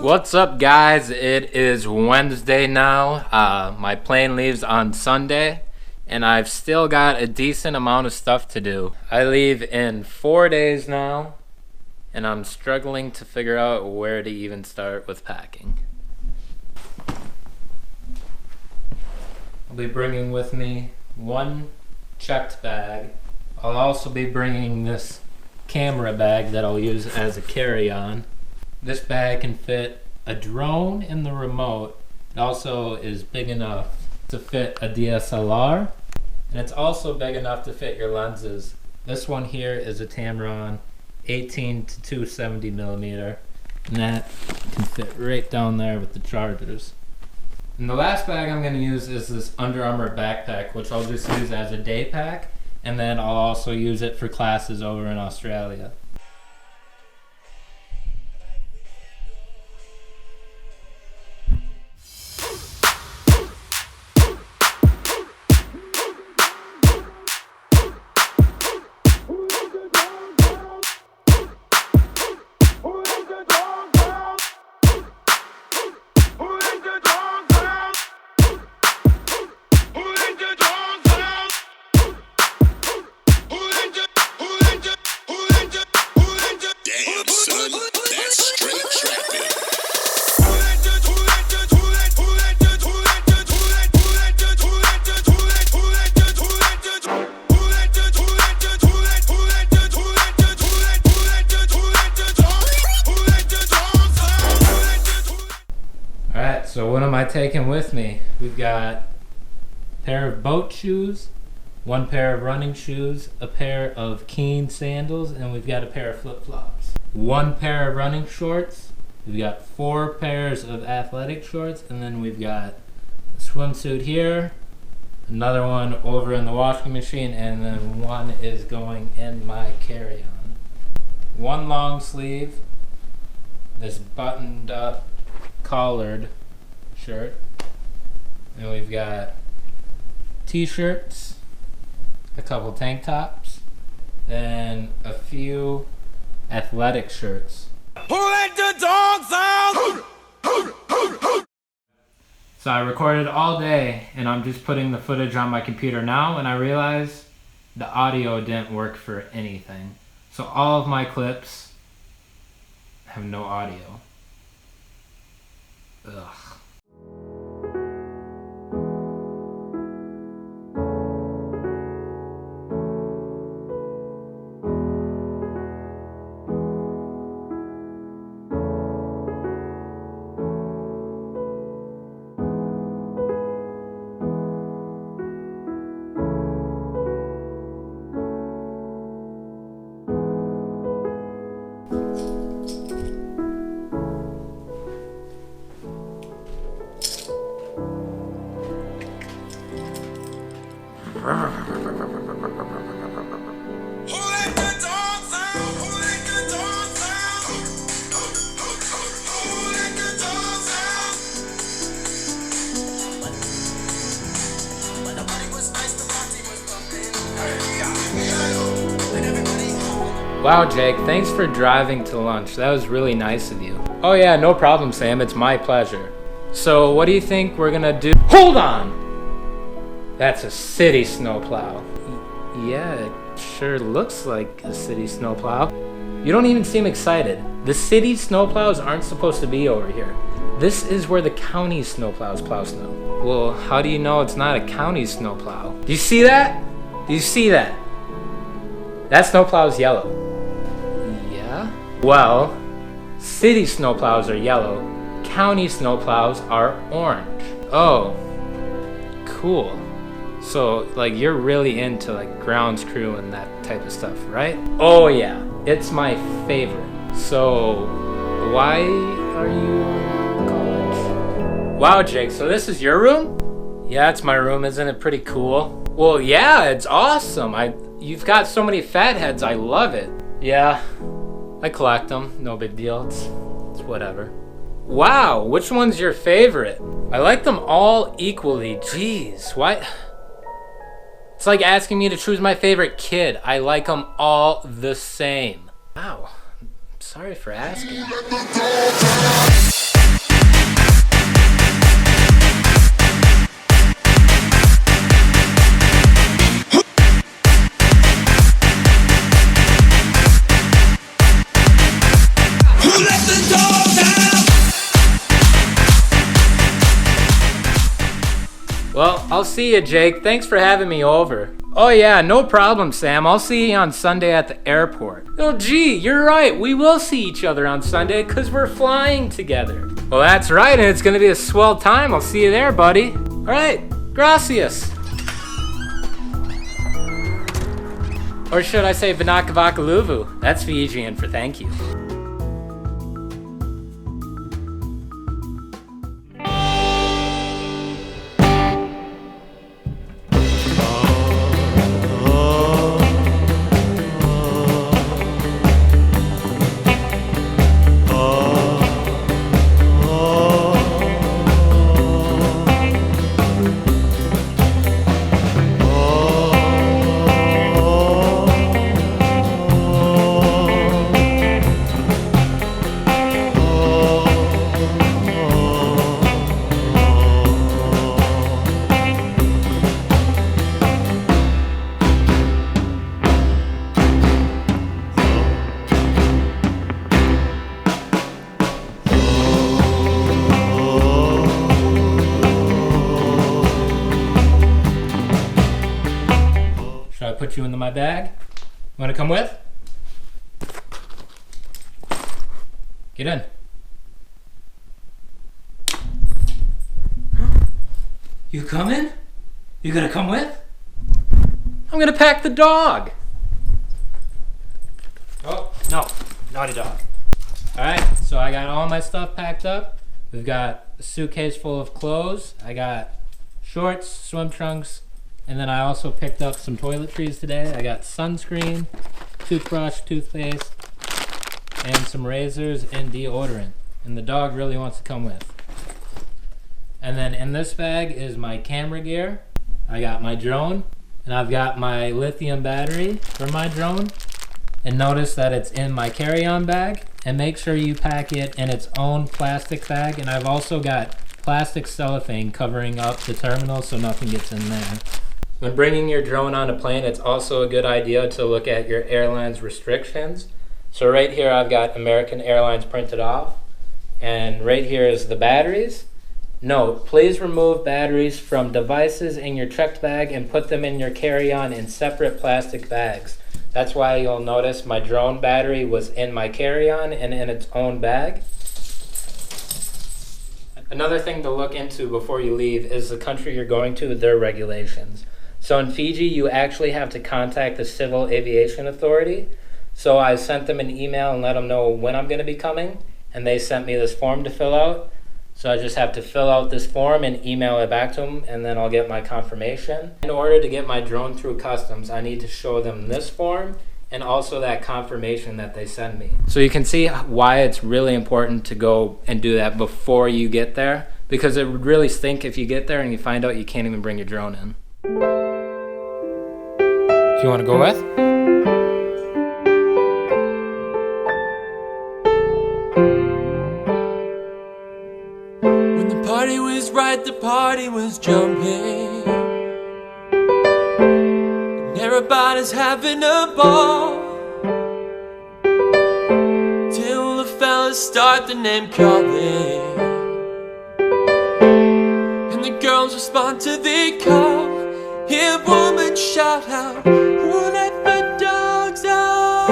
What's up, guys? It is Wednesday now. My plane leaves on Sunday, and I've still got a decent amount of stuff to do. I leave in 4 days now, and I'm struggling to figure out where to even start with packing. I'll be bringing with me one checked bag. I'll also be bringing this camera bag that I'll use as a carry-on. This bag can fit a drone in the remote. It also is big enough to fit a DSLR, and it's also big enough to fit your lenses. This one here is a Tamron 18 to 270 millimeter, and that can fit right down there with the chargers. And the last bag I'm going to use is this Under Armour backpack, which I'll just use as a day pack, and then I'll also use it for classes over in Australia. Alright, so what am I taking with me? We've got a pair of boat shoes, one pair of running shoes, a pair of Keen sandals, and we've got a pair of flip-flops. One pair of running shorts, we've got 4 pairs of athletic shorts, and then we've got a swimsuit here, another one over in the washing machine, and then one is going in my carry-on. One long sleeve, this buttoned up collared shirt, and we've got t-shirts, a couple tank tops, and a few athletic shirts. Who let the dogs out? So I recorded all day, and I'm just putting the footage on my computer now, and I realized the audio didn't work for anything. So all of my clips have no audio. Ugh. Wow, Jake, thanks for driving to lunch. That was really nice of you. Oh yeah, no problem, Sam. It's my pleasure. So what do you think we're gonna do? Hold on! That's a city snowplow. Yeah, it sure looks like a city snowplow. You don't even seem excited. The city snowplows aren't supposed to be over here. This is where the county snowplows plow snow. Well, how do you know it's not a county snowplow? Do you see that? Do you see that? That snowplow's yellow. Yeah? Well, city snowplows are yellow. County snowplows are orange. Oh, cool. So, like, you're really into, like, grounds crew and that type of stuff, right? Oh, yeah. It's my favorite. So, why are you in college? Wow, Jake, so this is your room? Yeah, it's my room. Isn't it pretty cool? Well, yeah, it's awesome. You've got so many fat heads. I love it. Yeah, I collect them. No big deal. It's whatever. Wow, which one's your favorite? I like them all equally. Jeez, why? It's like asking me to choose my favorite kid. I like them all the same. Wow, sorry for asking. I'll see you, Jake. Thanks for having me over. Oh yeah, no problem, Sam. I'll see you on Sunday at the airport. Oh gee, you're right. We will see each other on Sunday because we're flying together. Well, that's right, and it's gonna be a swell time. I'll see you there, buddy. All right, gracias. Or should I say Vinakavakaluvu? That's Fijian for thank you. Should I put you into my bag? You want to come with? Get in. You coming? You gonna come with? I'm gonna pack the dog. Oh, no. Naughty dog. Alright, so I got all my stuff packed up. We've got a suitcase full of clothes. I got shorts, swim trunks, and then I also picked up some toiletries today. I got sunscreen, toothbrush, toothpaste, and some razors and deodorant. And the dog really wants to come with. And then in this bag is my camera gear. I got my drone, and I've got my lithium battery for my drone. And notice that it's in my carry-on bag. And make sure you pack it in its own plastic bag. And I've also got plastic cellophane covering up the terminal so nothing gets in there. When bringing your drone on a plane, it's also a good idea to look at your airline's restrictions. So right here I've got American Airlines printed off, and right here is the batteries. Note, please remove batteries from devices in your checked bag and put them in your carry-on in separate plastic bags. That's why you'll notice my drone battery was in my carry-on and in its own bag. Another thing to look into before you leave is the country you're going to, their regulations. So in Fiji, you actually have to contact the Civil Aviation Authority. So I sent them an email and let them know when I'm going to be coming, and they sent me this form to fill out. So I just have to fill out this form and email it back to them, and then I'll get my confirmation. In order to get my drone through customs, I need to show them this form and also that confirmation that they send me. So you can see why it's really important to go and do that before you get there, because it would really stink if you get there and you find out you can't even bring your drone in. Do you want to go with? When the party was right, the party was jumping, and everybody's having a ball, till the fellas start the name calling, and the girls respond to the call. Hear woman shout out, "Who let the dogs out?